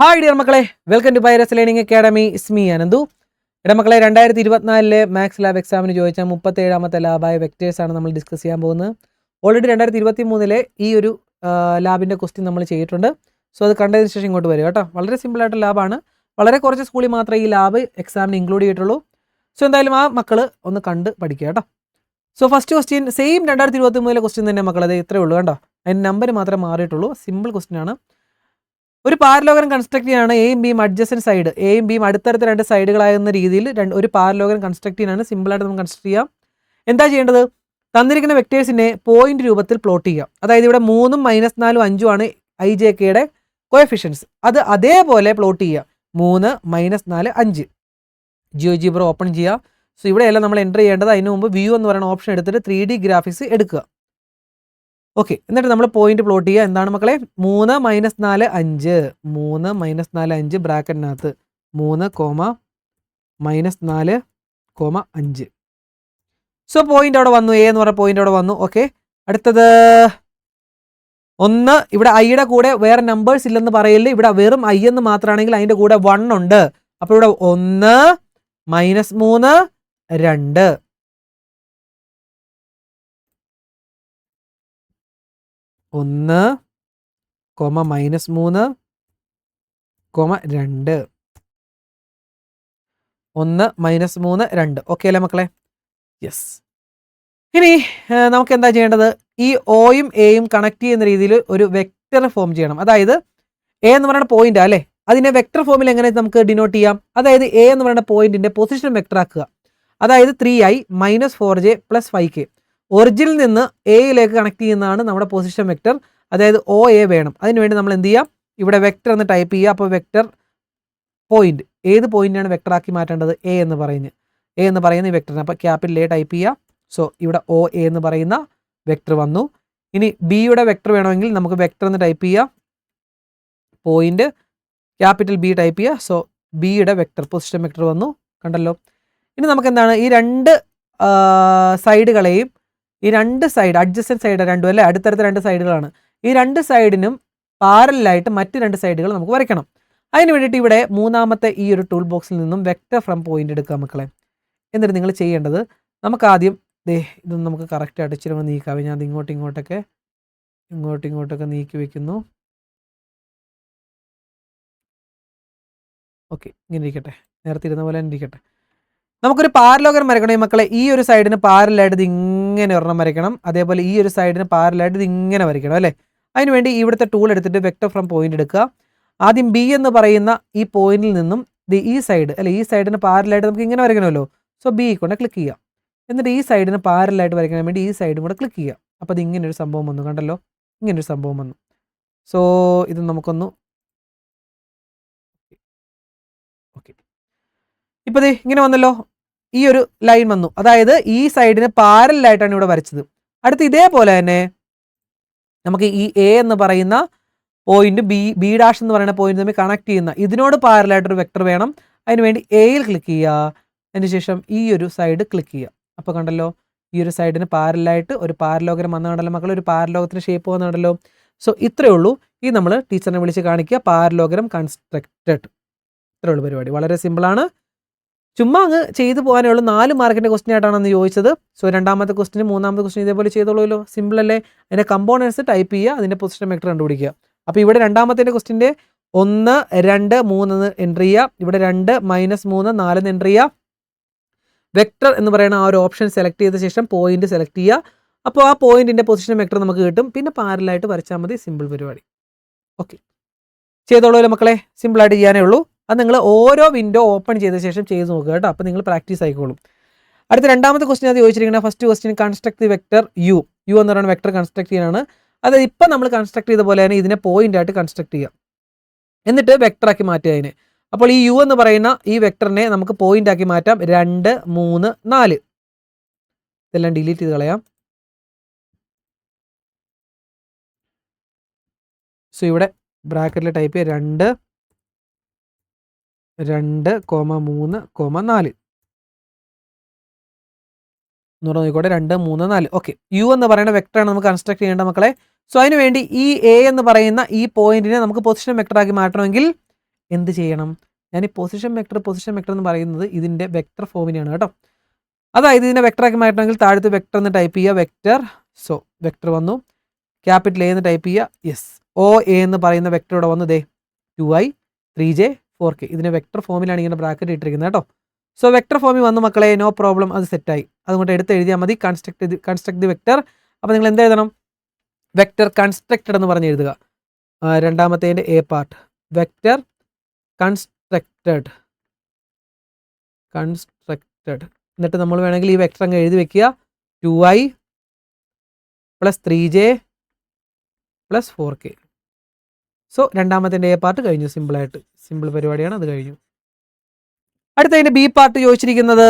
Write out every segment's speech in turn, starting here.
Hi dear മക്കളെ, welcome to Pyrus learning academy. ഇസ്മി അനന്തു. മക്കളെ, 2024 മാത്സ് ലാബ് എക്സാമിന് ചോദിച്ച 37ാമത്തെ ലാബായ വെക്ടേഴ്സാണ് നമ്മൾ ഡിസ്കസ് ചെയ്യാൻ പോകുന്നത്. ഓൾറെഡി 2023 ഈ ഒരു ലാബിൻ്റെ ക്വസ്റ്റ്യൻ നമ്മൾ ചെയ്തിട്ടുണ്ട്. സോ അത് കണ്ടതിന് ശേഷം ഇങ്ങോട്ട് വരിക കേട്ടോ. വളരെ സിമ്പിളായിട്ട് ലാബാണ്. വളരെ കുറച്ച് സ്കൂളിൽ മാത്രമേ ഈ ലാബ് എക്സാമിന് ഇൻക്ലൂഡ് ചെയ്തിട്ടുള്ളൂ. സോ എന്തായാലും ആ മക്കൾ ഒന്ന് കണ്ട് പഠിക്കുക കേട്ടോ. So first question same 2023 question തന്നെ മക്കൾ. അത് ഇത്രയേ ഉള്ളൂ കേട്ടോ. അതിൻ്റെ നമ്പർ മാത്രമേ മാറിയിട്ടുള്ളൂ. സിമ്പിൾ ക്വസ്റ്റ്യൻ ആണ്. ഒരു പാരലോഗ്രാം കൺസ്ട്രക്ട് ചെയ്യാനാണ് എയും ബിയും അഡ്ജസൻറ്റ് സൈഡ്, എയും ബിയും അടുത്തടുത്ത രണ്ട് സൈഡുകളാകുന്ന രീതിയിൽ ഒരു പാരലോഗ്രാം കൺസ്ട്രക്ട് ചെയ്യാനാണ്. സിമ്പിളായിട്ട് നമുക്ക് കൺസ്ട്രക്ട് ചെയ്യാം. എന്താ ചെയ്യേണ്ടത്? തന്നിരിക്കുന്ന വെക്ടേഴ്സിനെ പോയിന്റ് രൂപത്തിൽ പ്ലോട്ട് ചെയ്യാം. അതായത് ഇവിടെ 3ഉം -4ഉം 5ഉം ആണ് ഐ ജെ കെയുടെ കോഎഫിഷ്യൻസ്. അത് അതേപോലെ പ്ലോട്ട് ചെയ്യുക. 3, -4, 5. ജിയോജിബ്ര ഓപ്പൺ ചെയ്യുക. സോ ഇവിടെയെല്ലാം നമ്മൾ എൻ്റർ ചെയ്യേണ്ടത്. അതിന് മുമ്പ് വ്യൂ എന്ന് പറയുന്ന ഓപ്ഷൻ എടുത്തിട്ട് 3D ഗ്രാഫിക്സ് എടുക്കുക. ഓക്കെ, എന്നിട്ട് നമ്മൾ പോയിന്റ് പ്ലോട്ട് ചെയ്യുക. എന്താണ് മക്കളെ? 3, -4, 5. 3, -4, 5 ബ്രാക്കറ്റിനകത്ത് 3, -4, 5. സോ പോയിന്റ് അവിടെ വന്നു. എ എന്ന് പറഞ്ഞ പോയിന്റ് അവിടെ വന്നു. ഓക്കെ, അടുത്തത് 1. ഇവിടെ ഐയുടെ കൂടെ വേറെ നമ്പേഴ്സ് ഇല്ലെന്ന് പറയില്ല. ഇവിടെ വെറും ഐ എന്ന് മാത്രമാണെങ്കിൽ അതിൻ്റെ കൂടെ 1 ഉണ്ട്. അപ്പോൾ ഇവിടെ 1, -3, 2. 1, -3, 2. 1, -3, 2. ഓക്കെ അല്ലേ മക്കളെ? യെസ്. ഇനി നമുക്ക് എന്താ ചെയ്യേണ്ടത്? ഈ ഒയും എയും കണക്ട് ചെയ്യുന്ന രീതിയിൽ ഒരു വെക്റ്റർ ഫോം ചെയ്യണം. അതായത് എ എന്ന് പറയുന്ന പോയിന്റ് അല്ലേ, അതിനെ വെക്റ്റർ ഫോമിൽ എങ്ങനെ നമുക്ക് ഡിനോട്ട് ചെയ്യാം? അതായത് എ എന്ന് പറയുന്ന പോയിന്റിന്റെ പൊസിഷൻ വെക്റ്റർ ആക്കുക. അതായത് 3i - 4j + 5k. ഒറിജിനിൽ നിന്ന് എയിലേക്ക് കണക്ട് ചെയ്യുന്നതാണ് നമ്മുടെ പൊസിഷൻ വെക്റ്റർ. അതായത് ഒ എ വേണം. അതിനുവേണ്ടി നമ്മൾ എന്ത് ചെയ്യാം? ഇവിടെ വെക്റ്റർ എന്ന് ടൈപ്പ് ചെയ്യുക. അപ്പോൾ വെക്റ്റർ പോയിന്റ്, ഏത് പോയിന്റാണ് വെക്ടറാക്കി മാറ്റേണ്ടത്? എ എന്ന് പറയുന്ന ഈ വെക്ടറിന്. അപ്പോൾ ക്യാപിറ്റൽ എ ടൈപ്പ് ചെയ്യുക. സോ ഇവിടെ ഒ എ എന്ന് പറയുന്ന വെക്ടർ വന്നു. ഇനി ബിയുടെ വെക്ടർ വേണമെങ്കിൽ നമുക്ക് വെക്ടർ എന്ന് ടൈപ്പ് ചെയ്യുക. പോയിന്റ് ക്യാപിറ്റൽ ബി ടൈപ്പ് ചെയ്യുക. സോ ബിയുടെ വെക്ടർ, പൊസിഷൻ വെക്ടർ വന്നു. കണ്ടല്ലോ. ഇനി നമുക്ക് എന്താണ്? ഈ രണ്ട് സൈഡുകളെയും, ഈ രണ്ട് സൈഡ് അഡ്ജസ്റ്റന്റ് സൈഡ് രണ്ടും അല്ലേ, അടുത്തടുത്ത രണ്ട് സൈഡുകളാണ്. ഈ രണ്ട് സൈഡിനും പാരലായിട്ട് മറ്റ് രണ്ട് സൈഡുകൾ നമുക്ക് വരയ്ക്കണം. അതിന് വേണ്ടിയിട്ട് ഇവിടെ മൂന്നാമത്തെ ഈ ഒരു ടൂൾ ബോക്സിൽ നിന്നും വെക്റ്റർ ഫ്രം പോയിന്റ് എടുക്കുക മക്കളെ. എന്നിട്ട് നിങ്ങൾ ചെയ്യേണ്ടത്, നമുക്ക് ആദ്യം ഇതൊന്നും നമുക്ക് കറക്റ്റായിട്ട് ഇച്ചിരി ഒന്ന് നീക്കാവേ. ഞാൻ അത് ഇങ്ങോട്ടൊക്കെ നീക്കി വെക്കുന്നു. ഓക്കെ, ഇങ്ങനെ ഇരിക്കട്ടെ. നേരത്തെ ഇരുന്ന പോലെ തന്നെ ഇരിക്കട്ടെ. നമുക്കൊരു പാരലോഗ്രാം വരയ്ക്കണം ഈ മക്കളെ. ഈ ഒരു സൈഡിന് പാരലായിട്ട് ഇത് ഇങ്ങനെ ഒരെണ്ണം വരയ്ക്കണം. അതേപോലെ ഈ ഒരു സൈഡിന് പാരലായിട്ട് ഇത് ഇങ്ങനെ വരയ്ക്കണം അല്ലേ. അതിനുവേണ്ടി ഇവിടുത്തെ ടൂൾ എടുത്തിട്ട് വെക്റ്റർ ഫ്രം പോയിന്റ് എടുക്കുക. ആദ്യം ബി എന്ന് പറയുന്ന ഈ പോയിന്റിൽ നിന്നും ഈ സൈഡ് അല്ലെ, ഈ സൈഡിന് പാരലായിട്ട് നമുക്ക് ഇങ്ങനെ വരയ്ക്കണമല്ലോ. സോ ബി കൊണ്ട് ക്ലിക്ക് ചെയ്യുക. എന്നിട്ട് ഈ സൈഡിന് പാരലായിട്ട് വരയ്ക്കാൻ വേണ്ടി ഈ സൈഡും കൂടെ ക്ലിക്ക് ചെയ്യുക. അപ്പോൾ അത് ഇങ്ങനൊരു സംഭവം വന്നു. കണ്ടല്ലോ, ഇങ്ങനൊരു സംഭവം വന്നു. സോ ഇത് നമുക്കൊന്ന് ഓക്കെ, ഇപ്പോൾ ഇത് ഇങ്ങനെ വന്നല്ലോ. ഈ ഒരു ലൈൻ വന്നു. അതായത് ഈ സൈഡിന് പാരലായിട്ടാണ് ഇവിടെ വരച്ചത്. അടുത്ത് ഇതേപോലെ തന്നെ നമുക്ക് ഈ എ എന്ന് പറയുന്ന പോയിന്റ് ബി ഡാഷ് എന്ന് പറയുന്ന പോയിന്റ് തമ്മിൽ കണക്ട് ചെയ്യുന്ന ഇതിനോട് പാരലായിട്ടൊരു വെക്ടർ വേണം. അതിനുവേണ്ടി എയിൽ ക്ലിക്ക് ചെയ്യുക. അതിനുശേഷം ഈ ഒരു സൈഡ് ക്ലിക്ക് ചെയ്യുക. അപ്പോൾ കണ്ടല്ലോ, ഈ ഒരു സൈഡിന് പാരലായിട്ട് ഒരു പാരലോഗ്രാം വന്ന കണ്ടല്ലോ മക്കൾ, ഒരു പാരലോഗത്തിന് ഷേപ്പ് വന്നുണ്ടല്ലോ. സോ ഇത്രയേ ഉള്ളൂ. ഈ നമ്മൾ ടീച്ചറിനെ വിളിച്ച് കാണിക്കുക, പാരലോഗ്രാം കൺസ്ട്രക്റ്റഡ്. ഇത്രയേ ഉള്ളൂ പരിപാടി. വളരെ സിമ്പിളാണ്. ചുമ്മാ അങ്ങ് ചെയ്തു പോകാനേ ഉള്ളൂ. 4 മാർക്കിൻ്റെ ക്വസ്റ്റ്യൻ ആയിട്ടാണെന്ന് ചോദിച്ചത്. സോ രണ്ടാമത്തെ ക്വസ്റ്റിന് മൂന്നാമത്തെ ക്വസ്റ്റ്യൻ ഇതേപോലെ ചെയ്തോളൂല്ലോ. സിമ്പിൾ അല്ലേ? അതിൻ്റെ കമ്പോണൻസ് ടൈപ്പ് ചെയ്യുക, അതിൻ്റെ പൊസിഷൻ വെക്ടർ കണ്ടുപിടിക്കുക. അപ്പോൾ ഇവിടെ രണ്ടാമത്തെ ക്വസ്റ്റിൻ്റെ 1, 2, 3 എൻ്റർ ചെയ്യുക. ഇവിടെ 2, -3, 4 എൻ്റർ ചെയ്യുക. വെക്ടർ എന്ന് പറയുന്ന ആ ഒരു ഓപ്ഷൻ സെലക്ട് ചെയ്ത ശേഷം പോയിന്റ് സെലക്ട് ചെയ്യുക. അപ്പോൾ ആ പോയിന്റിൻ്റെ പൊസിഷൻ വെക്ടർ നമുക്ക് കിട്ടും. പിന്നെ പാരലായിട്ട് വരച്ചാൽ മതി. സിമ്പിൾ പരിപാടി. ഓക്കെ, ചെയ്തോളൂല്ലോ മക്കളെ. സിമ്പിളായിട്ട് ചെയ്യാനേ ഉള്ളൂ. അത് നിങ്ങൾ ഓരോ വിൻഡോ ഓപ്പൺ ചെയ്ത ശേഷം ചെയ്ത് നോക്കുക കേട്ടോ. അപ്പോൾ നിങ്ങൾ പ്രാക്ടീസ് ആയിക്കോളും. അടുത്ത രണ്ടാമത്തെ ക്വസ്റ്റ്യൻ അത് ചോദിച്ചിരിക്കുന്നത്, first question construct the vector U എന്ന് പറയുന്ന വെക്ടർ കൺസ്ട്രക്ട് ചെയ്യാനാണ്. അത് ഇപ്പം നമ്മൾ കൺസ്ട്രക്ട് ചെയ്ത പോലെ തന്നെ ഇതിനെ പോയിന്റ് ആയിട്ട് കൺസ്ട്രക്ട് ചെയ്യുക. എന്നിട്ട് വെക്ടറാക്കി മാറ്റുക അതിനെ. അപ്പോൾ ഈ യു എന്ന് പറയുന്ന ഈ വെക്ടറിനെ നമുക്ക് പോയിന്റ് ആക്കി മാറ്റാം. 2, 3, 4 ഇതെല്ലാം ഡിലീറ്റ് ചെയ്ത് കളയാം. സോ ഇവിടെ ബ്രാക്കറ്റിൽ ടൈപ്പ് ചെയ്യുക 2, 2, 3, 4 എന്നൂടെ നോക്കിക്കോട്ടെ. 2, 3, 4. ഓക്കെ, യു എന്ന് പറയുന്ന വെക്ടറാണ് നമുക്ക് കൺസ്ട്രക്ട് ചെയ്യേണ്ട മക്കളെ. സോ അതിന് വേണ്ടി ഈ എ എന്ന് പറയുന്ന ഈ പോയിന്റിനെ നമുക്ക് പൊസിഷൻ വെക്ടറാക്കി മാറ്റണമെങ്കിൽ എന്ത് ചെയ്യണം? ഞാൻ ഈ പൊസിഷൻ വെക്ടർ എന്ന് പറയുന്നത് ഇതിൻ്റെ വെക്ടർ ഫോമിനെയാണ് കേട്ടോ. അതായത് ഇതിനെ വെക്ടറാക്കി മാറ്റണമെങ്കിൽ താഴത്ത് വെക്ടർ എന്ന് ടൈപ്പ് ചെയ്യുക, വെക്ടർ. സോ വെക്ടർ വന്നു, ക്യാപിറ്റൽ എ എന്ന് ടൈപ്പ് ചെയ്യുക. യെസ്, ഒ എ എന്ന് പറയുന്ന വെക്ടർ ഇവിടെ വന്നു. ദേ 2i 3j 4k. ഇതിനെ വെക്ടർ ഫോമിലാണ് ഇങ്ങനെ ബ്രാക്കറ്റ് ഇട്ടിരിക്കുന്നത് കേട്ടോ. സോ വെക്ടർ ഫോമിൽ വന്നു മക്കളെ, നോ പ്രോബ്ലം, അത് സെറ്റായി. അതുകൊണ്ട് എടുത്ത് എഴുതിയാൽ മതി കൺസ്ട്രക്ട് ദി വെക്ടർ. അപ്പോൾ നിങ്ങൾ എന്ത് എഴുതണം? വെക്ടർ കൺസ്ട്രക്റ്റഡ് എന്ന് പറഞ്ഞ് എഴുതുക. രണ്ടാമത്തേൻ്റെ എ പാർട്ട്, വെക്ടർ കൺസ്ട്രക്റ്റഡ്. എന്നിട്ട് നമ്മൾ വേണമെങ്കിൽ ഈ വെക്ടർ അങ്ങ് എഴുതി വെക്കുക, 2i + 3j + 4k. So രണ്ടാമത്തേൻ്റെ A part കഴിഞ്ഞു. സിമ്പിളായിട്ട്, സിമ്പിൾ പരിപാടിയാണ്, അത് കഴിഞ്ഞു. അടുത്തതിൻ്റെ ബി പാർട്ട് ചോദിച്ചിരിക്കുന്നത്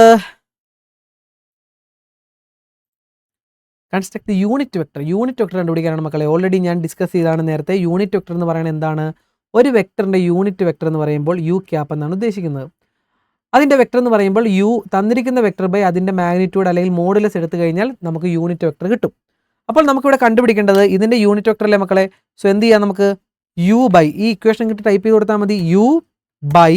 construct unit vector. Unit vector കണ്ടുപിടിക്കാനാണ് മക്കളെ. ഓൾറെഡി ഞാൻ ഡിസ്കസ് ചെയ്താണ് നേരത്തെ. യൂണിറ്റ് വെക്ടർ എന്ന് പറയുന്നത് എന്താണ്? ഒരു വെക്ടറിൻ്റെ യൂണിറ്റ് വെക്ടർ എന്ന് പറയുമ്പോൾ യു ക്യാപ്പ് എന്നാണ് ഉദ്ദേശിക്കുന്നത്. അതിൻ്റെ വെക്ടർ എന്ന് പറയുമ്പോൾ യു തന്നിരിക്കുന്ന വെക്ടർ ബൈ അതിൻ്റെ മാഗ്നിറ്റ്യൂഡ് അല്ലെങ്കിൽ മോഡുലസ് എടുത്തു കഴിഞ്ഞാൽ നമുക്ക് യൂണിറ്റ് വെക്ടർ കിട്ടും. അപ്പോൾ നമുക്കിവിടെ കണ്ടുപിടിക്കേണ്ടത് ഇതിൻ്റെ യൂണിറ്റ് വെക്ടർ അല്ലേ മക്കളെ? സോ എന്ത് ചെയ്യാം നമുക്ക്? യു ബൈ, ഈ ഇക്വേഷൻ കിട്ടി ടൈപ്പ് ചെയ്ത് കൊടുത്താൽ മതി. U by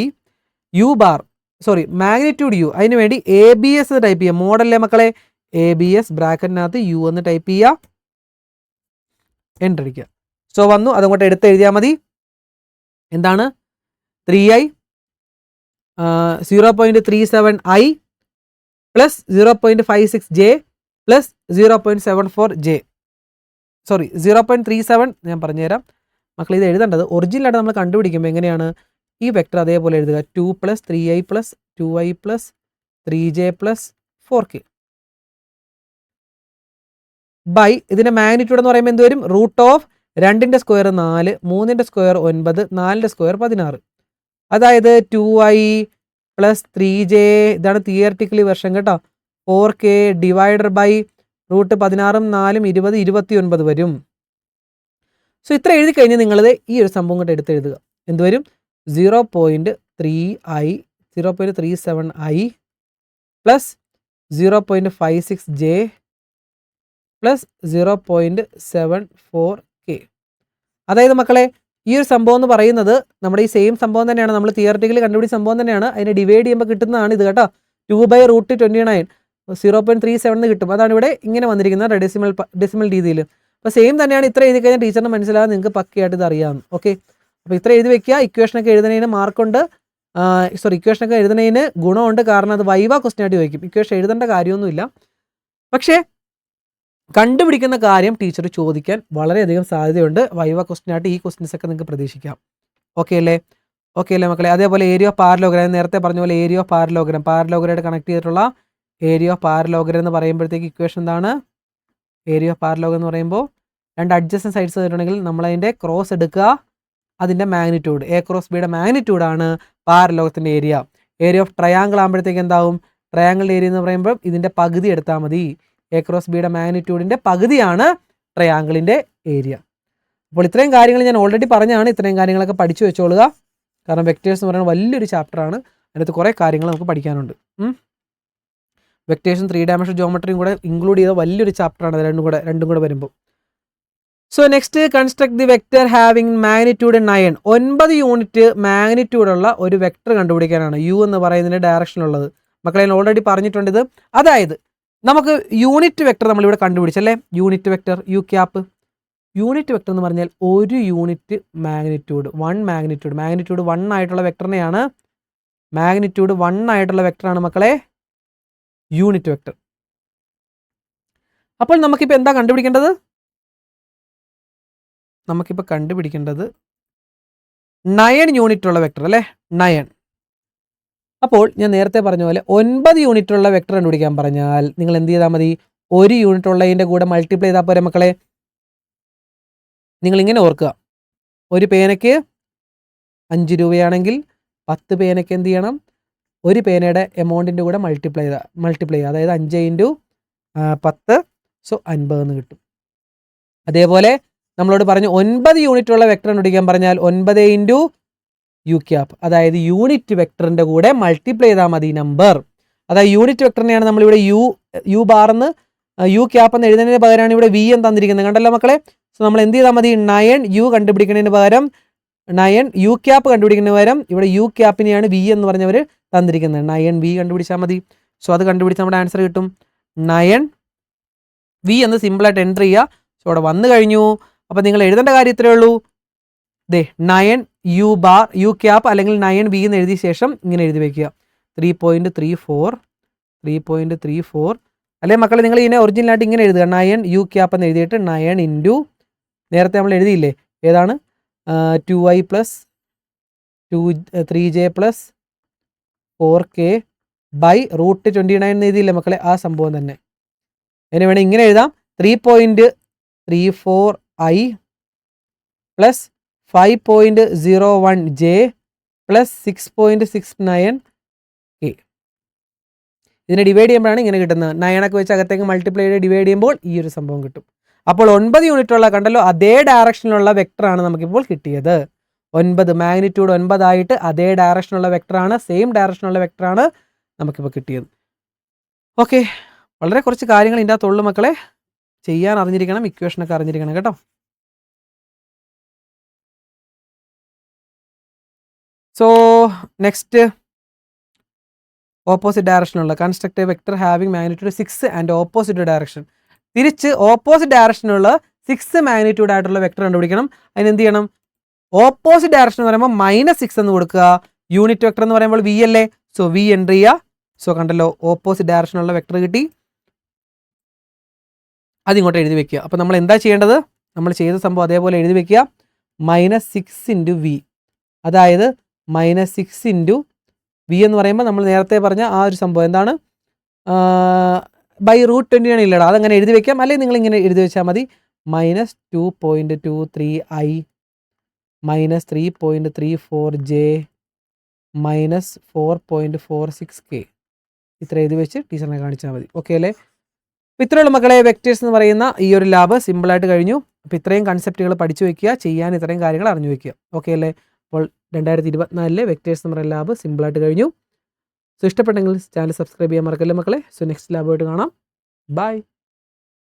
U bar, sorry magnitude U, അതിന് വേണ്ടി എ ബി എസ് ടൈപ്പ് ചെയ്യുക. മോഡലല്ലേ മക്കളെ? എ ബി എസ് ബ്രാക്കറ്റിനകത്ത് യു എന്ന് ടൈപ്പ് ചെയ്യുക, എൻ്റർ അടിക്കുക. സോ വന്നു, അതങ്ങോട്ട് എടുത്ത് എഴുതിയാൽ മതി. എന്താണ്? 3i 0.37i + 0.56j + 0.74j. Sorry 0.37 ഞാൻ പറഞ്ഞുതരാം മക്കൾ. ഇത് എഴുതേണ്ടത് ഒറിജിനലായിട്ട് നമ്മൾ കണ്ടുപിടിക്കുമ്പോൾ എങ്ങനെയാണ്? ഈ വെക്ടർ അതേപോലെ എഴുതുക, 2 + 3i + 2i + 3j + 4k by ഇതിൻ്റെ മാഗ്നിറ്റ്യൂഡ് എന്ന് പറയുമ്പോൾ എന്ത് വരും? √2ൻ്റെ സ്ക്വയർ 4, 3ൻ്റെ സ്ക്വയർ 9, 4ൻ്റെ സ്ക്വയർ 16. അതായത് 2i + 3j, ഇതാണ് തിയററ്റിക്കലി വെർഷൻ കേട്ടോ. 4k ഡിവൈഡഡ് ബൈ √16ഉം 4ഉം 20, 29 വരും. സോ ഇത്ര എഴുതി കഴിഞ്ഞാൽ നിങ്ങളത് ഈ ഒരു സംഭവം കൊണ്ട് എടുത്ത് എഴുതുക. എന്ത് വരും? 0.37i + 0.56j + 0.74k. അതായത് മക്കളെ ഈ ഒരു സംഭവം എന്ന് പറയുന്നത് നമ്മുടെ ഈ സെയിം സംഭവം തന്നെയാണ്, നമ്മൾ തിയററ്റിക്കലി കണ്ടുപിടിച്ച സംഭവം തന്നെയാണ്. അതിനെ ഡിവൈഡ് ചെയ്യുമ്പോൾ കിട്ടുന്നതാണ് ഇത് കേട്ടോ. 2/√29 0.37 കിട്ടും. അതാണ് ഇവിടെ ഇങ്ങനെ വന്നിരിക്കുന്നത് ഡെസിമൽ രീതിയിൽ. അപ്പോൾ സെയിം തന്നെയാണ്. ഇത്ര എഴുതി കഴിഞ്ഞാൽ ടീച്ചറിന് മനസ്സിലാകാൻ നിങ്ങൾക്ക് പക്കയായിട്ട് ഇത് അറിയാം. ഓക്കെ, അപ്പോൾ ഇത്ര എഴുതി വെക്കുക. ഇക്വേഷനൊക്കെ എഴുതുന്നതിന് മാർക്കുണ്ട്, ഇക്വേഷനൊക്കെ എഴുതുന്നതിന് ഗുണമുണ്ട്. കാരണം അത് വൈവ ക്വസ്റ്റ്യൻ ആയിട്ട് ചോദിക്കും. ഇക്വേഷൻ എഴുതേണ്ട കാര്യമൊന്നുമില്ല, പക്ഷേ കണ്ടുപിടിക്കുന്ന കാര്യം ടീച്ചർ ചോദിക്കാൻ വളരെയധികം സാധ്യതയുണ്ട്. വൈവ ക്വസ്റ്റ്യൻ ആയിട്ട് ഈ ക്വസ്റ്റ്യൻസ് ഒക്കെ നിങ്ങൾക്ക് പ്രതീക്ഷിക്കാം. ഓക്കെ അല്ലേ മക്കളെ? അതേപോലെ ഏരിയ ഓഫ് പാരലോഗ്രാം, നേരത്തെ പറഞ്ഞ പോലെ ഏരിയ ഓഫ് പാരലോഗ്രാമായിട്ട് കണക്ട് ചെയ്തിട്ടുള്ള ഏരിയ ഓഫ് പാരലോഗ്രാം എന്ന് പറയുമ്പോഴത്തേക്ക് ഇക്വേഷൻ എന്താണ്? ഏരിയ ഓഫ് പാരലോഗ്രാം എന്ന് പറയുമ്പോൾ രണ്ട് അഡ്ജസ്റ്റന്റ് സൈഡ്സ് തന്നിട്ടുണ്ടെങ്കിൽ നമ്മളതിൻ്റെ ക്രോസ് എടുക്കുക, അതിൻ്റെ മാഗ്നിറ്റ്യൂഡ് എ ക്രോസ് ബിയുടെ മാഗ്നിറ്റ്യൂഡാണ് പാരലോഗത്തിൻ്റെ ഏരിയ. ഏരിയ ഓഫ് ട്രയാങ്കിൾ ആകുമ്പോഴത്തേക്ക് എന്താവും? ട്രയാങ്കിളിൻ്റെ ഏരിയ എന്ന് പറയുമ്പോൾ ഇതിൻ്റെ പകുതി എടുത്താൽ മതി. എ ക്രോസ് ബിയുടെ മാഗ്നിറ്റ്യൂഡിൻ്റെ പകുതിയാണ് ട്രയാങ്കിളിൻ്റെ ഏരിയ. അപ്പോൾ ഇത്രയും കാര്യങ്ങൾ ഞാൻ ഓൾറെഡി പറഞ്ഞാണ്. ഇത്രയും കാര്യങ്ങളൊക്കെ പഠിച്ചു വെച്ചോളുക. കാരണം വെക്ടേഴ്സ് എന്ന് പറയുന്നത് വലിയൊരു ചാപ്റ്ററാണ്. അതിനകത്ത് കുറേ കാര്യങ്ങൾ നമുക്ക് പഠിക്കാനുണ്ട്. വെക്ടേഴ്സും 3 ഡയമെൻഷൻ ജോമെട്രിയും കൂടെ ഇൻക്ലൂഡ് ചെയ്ത വലിയൊരു ചാപ്റ്ററാണ് അത് രണ്ടും കൂടെ വരുമ്പോൾ. So next, construct the vector having magnitude 9. 9 unit മാഗ്നിറ്റ്യൂഡുള്ള ഒരു വെക്ടർ കണ്ടുപിടിക്കാനാണ് യു എന്ന് പറയുന്നതിൻ്റെ ഡയറക്ഷനുള്ളത്. മക്കളെ ഞാൻ ഓൾറെഡി പറഞ്ഞിട്ടുണ്ട് ഇത്. അതായത് നമുക്ക് യൂണിറ്റ് വെക്ടർ നമ്മളിവിടെ കണ്ടുപിടിച്ചല്ലേ, unit vector U cap. Unit vector എന്ന് പറഞ്ഞാൽ ഒരു യൂണിറ്റ് മാഗ്നിറ്റ്യൂഡ് 1 ആയിട്ടുള്ള വെക്ടറിനെയാണ്, മാഗ്നിറ്റ്യൂഡ് 1 ആയിട്ടുള്ള വെക്ടറാണ് മക്കളെ യൂണിറ്റ് വെക്ടർ. അപ്പോൾ നമുക്കിപ്പോൾ എന്താ കണ്ടുപിടിക്കേണ്ടത്? നമുക്കിപ്പോൾ കണ്ടുപിടിക്കേണ്ടത് 9 യൂണിറ്റ് ഉള്ള വെക്ടർ അല്ലേ, 9. അപ്പോൾ ഞാൻ നേരത്തെ പറഞ്ഞ പോലെ 9 യൂണിറ്റ് ഉള്ള വെക്ടർ കണ്ടുപിടിക്കാൻ പറഞ്ഞാൽ നിങ്ങൾ എന്ത് ചെയ്താൽ മതി? ഒരു യൂണിറ്റ് ഉള്ളതിൻ്റെ കൂടെ മൾട്ടിപ്ലൈ ചെയ്താൽ പോരെ മക്കളെ. നിങ്ങളിങ്ങനെ ഓർക്കുക, ഒരു പേനയ്ക്ക് 5 രൂപയാണെങ്കിൽ 10 പേനയ്ക്ക് എന്ത് ചെയ്യണം? ഒരു പേനയുടെ എമൗണ്ടിൻ്റെ കൂടെ മൾട്ടിപ്ലൈ ചെയ്യുക. അതായത് 5 × 10 സോ 50 എന്ന് കിട്ടും. അതേപോലെ നമ്മളോട് പറഞ്ഞു 9 യൂണിറ്റ് ഉള്ള വെക്ടർ കണ്ടുപിടിക്കാൻ പറഞ്ഞാൽ 9 × യു ക്യാപ്പ്, അതായത് യൂണിറ്റ് വെക്ടറിൻ്റെ കൂടെ മൾട്ടിപ്ലൈ ചെയ്താൽ മതി നമ്പർ. അതായത് യൂണിറ്റ് വെക്ടറിനെയാണ് നമ്മളിവിടെ യു ബാർന്ന് യു ക്യാപ്പ് എന്ന് എഴുതുന്നതിന് പകരമാണ് ഇവിടെ വി എന്ന് തന്നിരിക്കുന്നത്. കണ്ടല്ലോ മക്കളെ. സോ നമ്മൾ എന്ത് ചെയ്താൽ മതി? 9 യു കണ്ടുപിടിക്കുന്നതിന് പകരം നയൻ യു ക്യാപ്പ് കണ്ടുപിടിക്കുന്ന പകരം ഇവിടെ യു ക്യാപ്പിനെയാണ് വി എന്ന് പറഞ്ഞവർ തന്നിരിക്കുന്നത്. നയൻ വി കണ്ടുപിടിച്ചാൽ മതി. സോ അത് കണ്ടുപിടിച്ച് നമ്മുടെ ആൻസർ കിട്ടും. നയൻ വി എന്ന് സിമ്പിളായിട്ട് എൻ്റർ ചെയ്യുക. സോ അവിടെ വന്നു കഴിഞ്ഞു. അപ്പോൾ നിങ്ങൾ എഴുതേണ്ട കാര്യം ഇത്രയേ ഉള്ളൂ. ദേ nine U bar U cap അല്ലെങ്കിൽ നയൻ വി എന്ന് എഴുതിയ ശേഷം ഇങ്ങനെ എഴുതി വയ്ക്കുക 3.34 അല്ലെ മക്കളെ നിങ്ങൾ ഇതിനെ ഒറിജിനലായിട്ട് ഇങ്ങനെ എഴുതുക. നയൻ യു ക്യാപ്പ് എന്ന് എഴുതിയിട്ട് 9 ഇൻറ്റു നേരത്തെ നമ്മൾ എഴുതിയില്ലേ ഏതാണ് 2i plus 3j plus 4k by √29 എന്ന് എഴുതിയില്ലേ മക്കളെ, ആ സംഭവം തന്നെ. അതിന് വേണേൽ ഇങ്ങനെ എഴുതാം 3.34i plus 5.01j plus 6.69k. ഇതിനെ ഡിവൈഡ് ചെയ്യുമ്പോഴാണ് ഇങ്ങനെ കിട്ടുന്നത്. 9 ഒക്കെ വെച്ച് അകത്തേക്ക് മൾട്ടിപ്ലൈ ചെയ്ത് ഡിവൈഡ് ചെയ്യുമ്പോൾ ഈ ഒരു സംഭവം കിട്ടും. അപ്പോൾ 9 യൂണിറ്റുള്ള കണ്ടല്ലോ അതേ ഡയറക്ഷനിലുള്ള വെക്ടറാണ് നമുക്കിപ്പോൾ കിട്ടിയത്. 9 മാഗ്നിറ്റ്യൂഡ് 9 ആയിട്ട് അതേ ഡയറക്ഷനുള്ള വെക്ടറാണ്, സെയിം ഡയറക്ഷനുള്ള വെക്ടറാണ് നമുക്കിപ്പോൾ കിട്ടിയത്. ഓക്കെ, വളരെ കുറച്ച് കാര്യങ്ങൾ ഇതിൻ്റെ അകത്തുള്ളൂ മക്കളെ. ചെയ്യാൻ അറിഞ്ഞിരിക്കണം, ഇക്വേഷനൊക്കെ അറിഞ്ഞിരിക്കണം കേട്ടോ. സോ നെക്സ്റ്റ് ഓപ്പോസിറ്റ് ഡയറക്ഷനുള്ള construct a vector having magnitude 6 and opposite direction. തിരിച്ച് ഓപ്പോസിറ്റ് ഡയറക്ഷനുള്ള 6 മാഗ്നിറ്റ്യൂഡ് ആയിട്ടുള്ള വെക്ടർ കണ്ടുപിടിക്കണം. അതിന് എന്ത് ചെയ്യണം? ഓപ്പോസിറ്റ് ഡയറക്ഷൻ എന്ന് പറയുമ്പോൾ -6 എന്ന് കൊടുക്കുക. യൂണിറ്റ് വെക്ടർ എന്ന് പറയുമ്പോൾ വി അല്ലേ, സോ വി എൻ്റർ ചെയ്യുക. സോ കണ്ടല്ലോ ഓപ്പോസിറ്റ് ഡയറക്ഷനുള്ള വെക്ടർ കിട്ടി, അതിങ്ങോട്ട് എഴുതി വെക്കുക. അപ്പോൾ നമ്മൾ എന്താ ചെയ്യേണ്ടത്? നമ്മൾ ചെയ്ത സംഭവം അതേപോലെ എഴുതി വെക്കുക. -6 ഇൻറ്റു വി, അതായത് -6 ഇൻറ്റു വി എന്ന് പറയുമ്പോൾ നമ്മൾ നേരത്തെ പറഞ്ഞ ആ ഒരു സംഭവം എന്താണ്, ബൈ √29 ഇല്ലടാ, അതങ്ങനെ എഴുതി വെക്കാം. അല്ലെങ്കിൽ നിങ്ങൾ ഇങ്ങനെ എഴുതി വെച്ചാൽ മതി. -2.23i -3.34j -4.46k ഇത്ര എഴുതി വെച്ച് ടീച്ചറിനെ കാണിച്ചാൽ മതി. ഓക്കെ അല്ലേ? അപ്പോൾ ഇത്രയുള്ള മക്കളെ വെക്ടേഴ്സ് എന്ന് പറയുന്ന ഈ ഒരു ലാബ് സിമ്പിളായിട്ട് കഴിഞ്ഞു. അപ്പോൾ ഇത്രയും കൺസെപ്റ്റുകൾ പഠിച്ചു വയ്ക്കുക, ചെയ്യാൻ ഇത്രയും കാര്യങ്ങൾ അറിഞ്ഞു വയ്ക്കുക. ഓക്കെ അല്ലേ? അപ്പോൾ 2024 വെക്ടേഴ്സ് എന്ന് പറയുന്ന ലാബ് സിമ്പിളായിട്ട് കഴിഞ്ഞു. സോ ഇഷ്ടപ്പെട്ടെങ്കിൽ ചാനൽ സബ്സ്ക്രൈബ് ചെയ്യാൻ മറക്കല്ലേ മക്കളെ. സോ നെക്സ്റ്റ് ലാബുമായിട്ട് കാണാം. ബൈ.